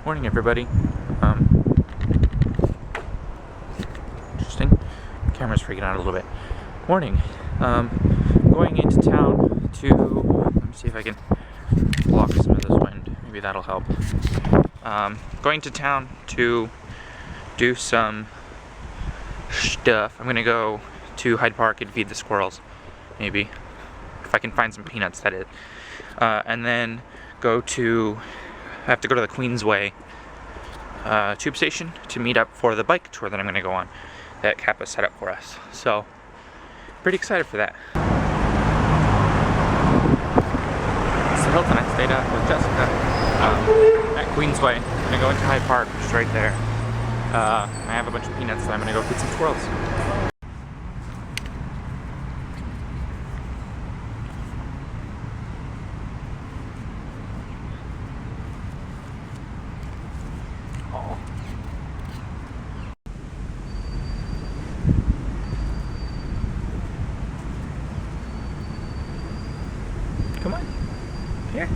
Morning, everybody. Interesting. Camera's freaking out a little bit. Morning. Going into town to. Let me see if I can block some of this wind. Maybe that'll help. Going to town to do some stuff. I'm gonna go to Hyde Park and feed the squirrels. Maybe. If I can find some peanuts, that is. And then I have to go to the Queensway tube station to meet up for the bike tour that I'm going to go on that Kappa set up for us. So, pretty excited for that. It's the Hilton I stayed at with Jessica at Queensway. I'm going to go into Hyde Park, which is right there. I have a bunch of peanuts, so I'm going to go feed some squirrels. Come on. Here.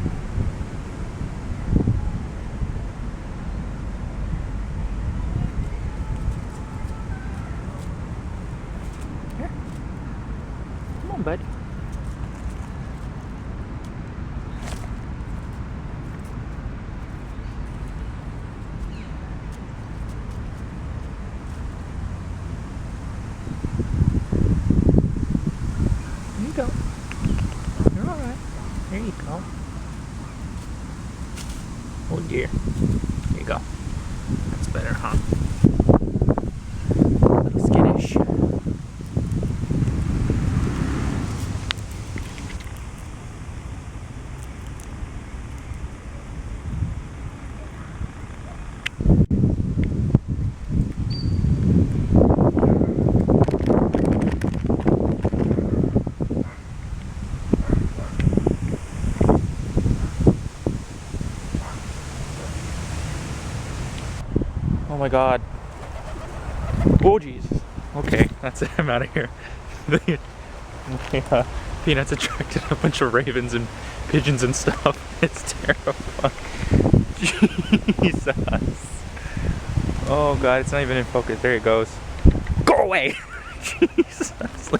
Here. Come on, bud. Here you go. You're all right. There you go. Oh dear. There you go. That's better, huh? A little skittish. Oh my god. Oh Jesus. Okay, that's it. I'm out of here. Peanuts attracted a bunch of ravens and pigeons and stuff. It's terrifying. Jesus. Oh god, it's not even in focus. There it goes. Go away! Jesus,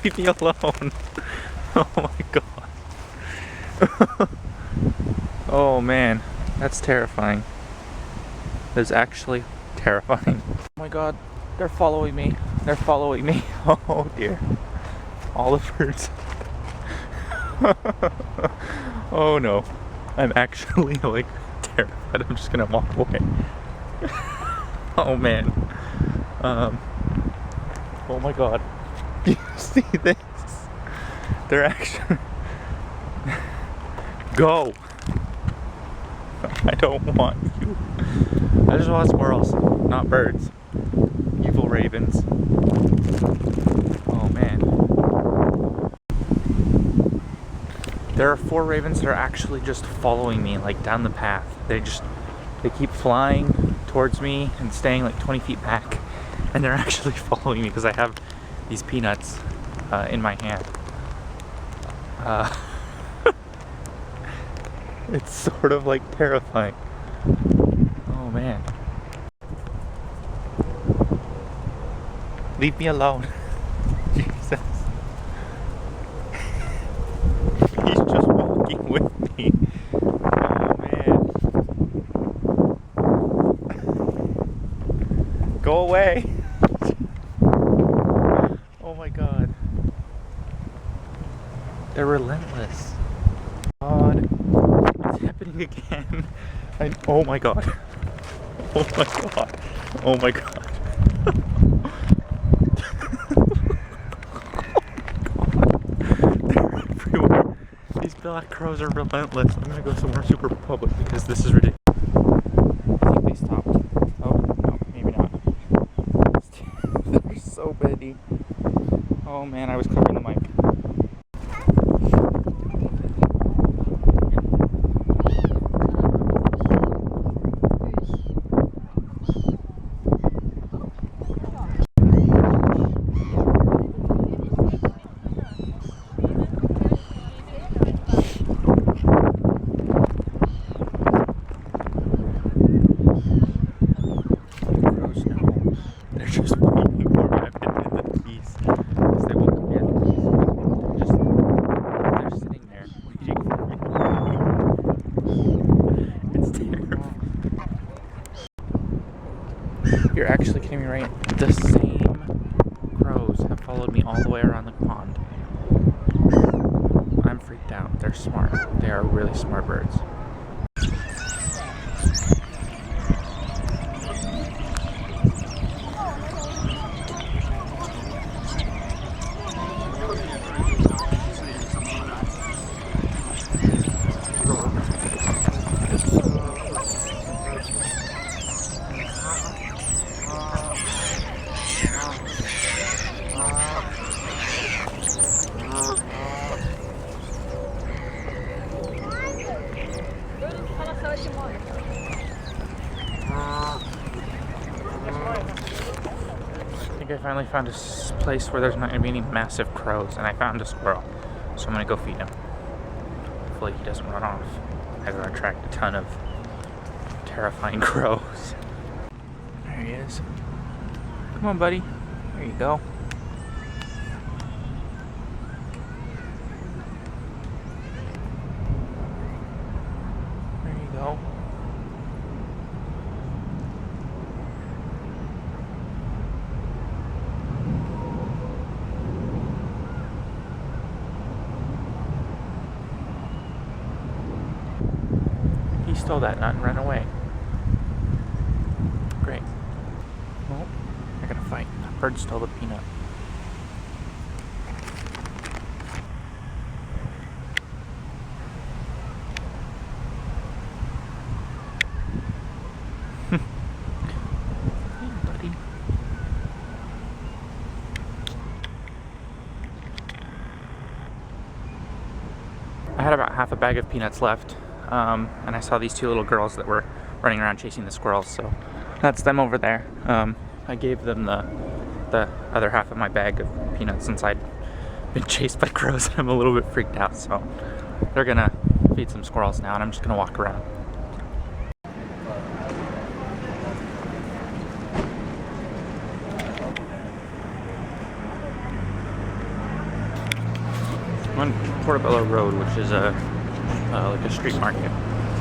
leave me alone. Oh my god. Oh man, that's terrifying. That's actually terrifying. Oh my god, they're following me. They're following me. Oh dear. All the birds. Oh no. I'm actually like terrified. I'm just gonna walk away. Oh man. Oh my god. Do you see this? They're actually. Go. I don't want you. I just want squirrels, not birds. Evil ravens. Oh man. There are 4 ravens that are actually just following me, like down the path. They keep flying towards me and staying like 20 feet back. And they're actually following me because I have these peanuts in my hand. It's sort of like terrifying. Oh man. Leave me alone. Jesus. He's just walking with me. Oh man. Go away. Oh my god. They're relentless. God. It's happening again. Oh my god. Oh my god. Oh my god. They're everywhere. These black crows are relentless. I'm gonna go somewhere super public because this is ridiculous. I think they stopped. Oh, no, maybe not. They're so many. Oh man, I was covering the mic. You're actually kidding me, right? The same crows have followed me all the way around the pond. I'm freaked out. They're smart. They are really smart birds. I think I finally found a place where there's not going to be any massive crows, and I found a squirrel. So I'm going to go feed him. Hopefully he doesn't run off. I'm going to attract a ton of terrifying crows. There he is. Come on, buddy. There you go. There you go. He stole that nut and ran away. Great. Well, I gotta fight. That bird stole the peanut. Hey, buddy. I had about half a bag of peanuts left. And I saw these two little girls that were running around chasing the squirrels, so that's them over there. I gave them the other half of my bag of peanuts since I'd been chased by crows. I'm a little bit freaked out, so they're gonna feed some squirrels now, and I'm just gonna walk around. I'm on Portobello Road, which is like a street market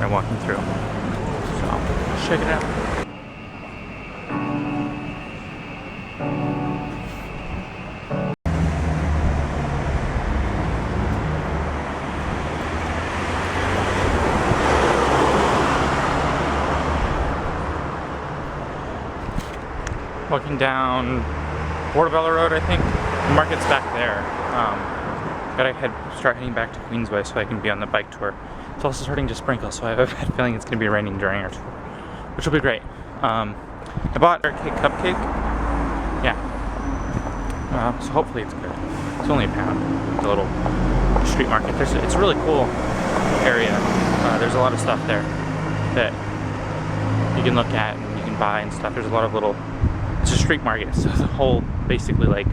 I'm walking through. So, let's check it out. Walking down Portobello Road, I think. The market's back there. Gotta start heading back to Queensway so I can be on the bike tour. It's also starting to sprinkle, so I have a bad feeling it's gonna be raining during our tour, which will be great. I bought a cupcake. Yeah. So hopefully it's good. It's only £1. It's a little street market. It's a really cool area. There's a lot of stuff there that you can look at and you can buy and stuff. There's a lot of little. It's a street market, so the whole basically like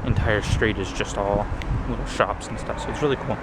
entire street is just all little shops and stuff. So it's really cool.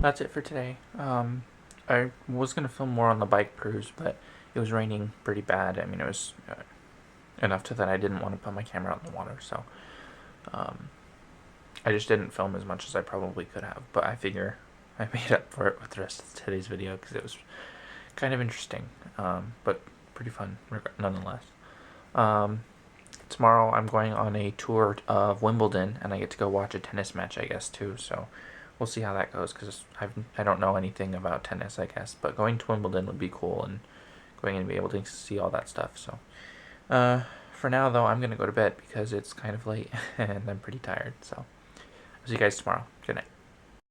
that's it for today. I was gonna film more on the bike cruise, but it was raining pretty bad. I mean, it was enough to that I didn't want to put my camera out in the water, so I just didn't film as much as I probably could have. But I figure I made up for it with the rest of today's video because it was kind of interesting, but pretty fun nonetheless. Tomorrow I'm going on a tour of Wimbledon, and I get to go watch a tennis match, I guess, too. So we'll see how that goes, because I don't know anything about tennis, I guess. But going to Wimbledon would be cool, and going and be able to see all that stuff. So for now, though, I'm going to go to bed because it's kind of late, and I'm pretty tired. So I'll see you guys tomorrow.